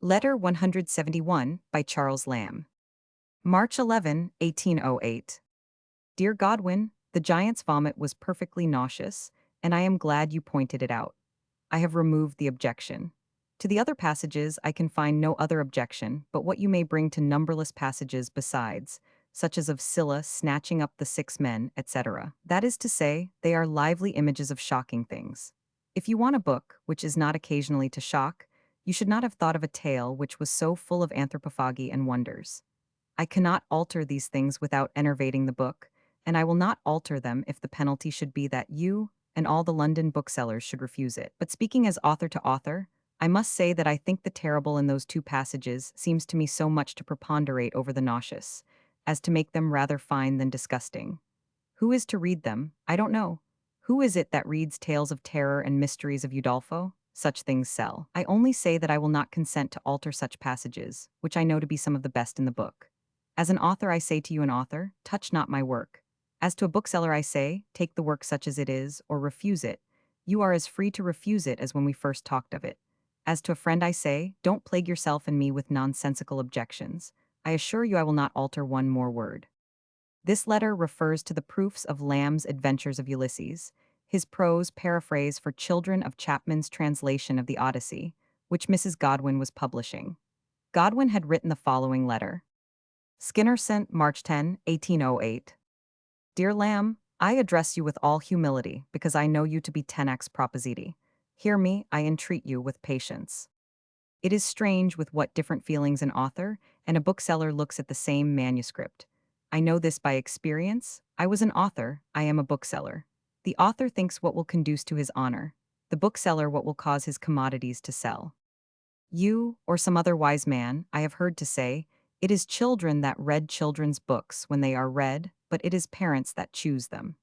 Letter 171 by Charles Lamb. March 11, 1808. Dear Godwin, the giant's vomit was perfectly nauseous, and I am glad you pointed it out. I have removed the objection. To the other passages I can find no other objection but what you may bring to numberless passages besides, such as of Scylla snatching up the 6 men, etc. That is to say, they are lively images of shocking things. If you want a book which is not occasionally to shock, you should not have thought of a tale which was so full of anthropophagy and wonders. I cannot alter these things without enervating the book, and I will not alter them if the penalty should be that you and all the London booksellers should refuse it. But speaking as author to author, I must say that I think the terrible in those 2 passages seems to me so much to preponderate over the nauseous, as to make them rather fine than disgusting. Who is to read them? I don't know. Who is it that reads tales of terror and mysteries of Udolpho? Such things sell. I only say that I will not consent to alter such passages, which I know to be some of the best in the book. As an author I say to you an author, touch not my work. As to a bookseller I say, take the work such as it is, or refuse it. You are as free to refuse it as when we first talked of it. As to a friend I say, don't plague yourself and me with nonsensical objections. I assure you I will not alter one more word. This letter refers to the proofs of Lamb's Adventures of Ulysses, his prose paraphrase for children of Chapman's translation of the Odyssey, which Mrs. Godwin was publishing. Godwin had written the following letter. Skinner sent March 10, 1808. Dear Lamb, I address you with all humility, because I know you to be tenax propositi. Hear me, I entreat you, with patience. It is strange with what different feelings an author and a bookseller looks at the same manuscript. I know this by experience. I was an author, I am a bookseller. The author thinks what will conduce to his honor, the bookseller what will cause his commodities to sell. You, or some other wise man, I have heard to say, it is children that read children's books when they are read, but it is parents that choose them.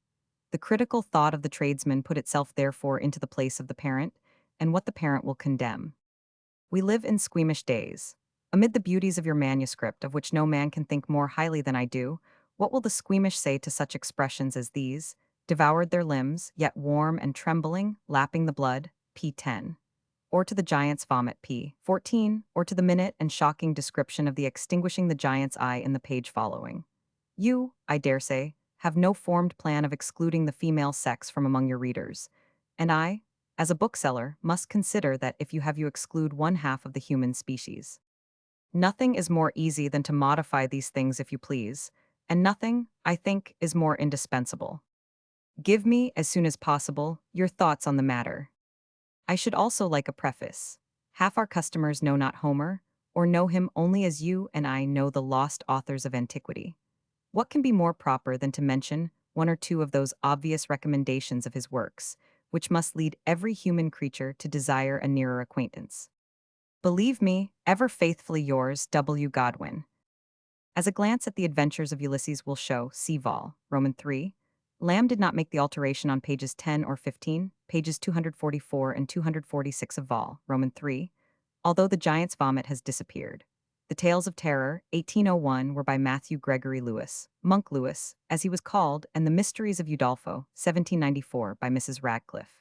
The critical thought of the tradesman put itself therefore into the place of the parent, and what the parent will condemn. We live in squeamish days. Amid the beauties of your manuscript, of which no man can think more highly than I do, what will the squeamish say to such expressions as these? Devoured their limbs, yet warm and trembling, lapping the blood, p10. Or to the giant's vomit, p14, or to the minute and shocking description of the extinguishing the giant's eye in the page following. You, I dare say, have no formed plan of excluding the female sex from among your readers, and I, as a bookseller, must consider that if you exclude one half of the human species. Nothing is more easy than to modify these things if you please, and nothing, I think, is more indispensable. Give me, as soon as possible, your thoughts on the matter. I should also like a preface. Half our customers know not Homer, or know him only as you and I know the lost authors of antiquity. What can be more proper than to mention 1 or 2 of those obvious recommendations of his works, which must lead every human creature to desire a nearer acquaintance? Believe me, ever faithfully yours, W. Godwin. As a glance at the adventures of Ulysses will show, see Vol. Roman 3, Lamb did not make the alteration on pages 10 or 15, pages 244 and 246 of Vol. Roman 3, although the giant's vomit has disappeared. The Tales of Terror, 1801, were by Matthew Gregory Lewis, Monk Lewis, as he was called, and The Mysteries of Udolpho, 1794, by Mrs. Radcliffe.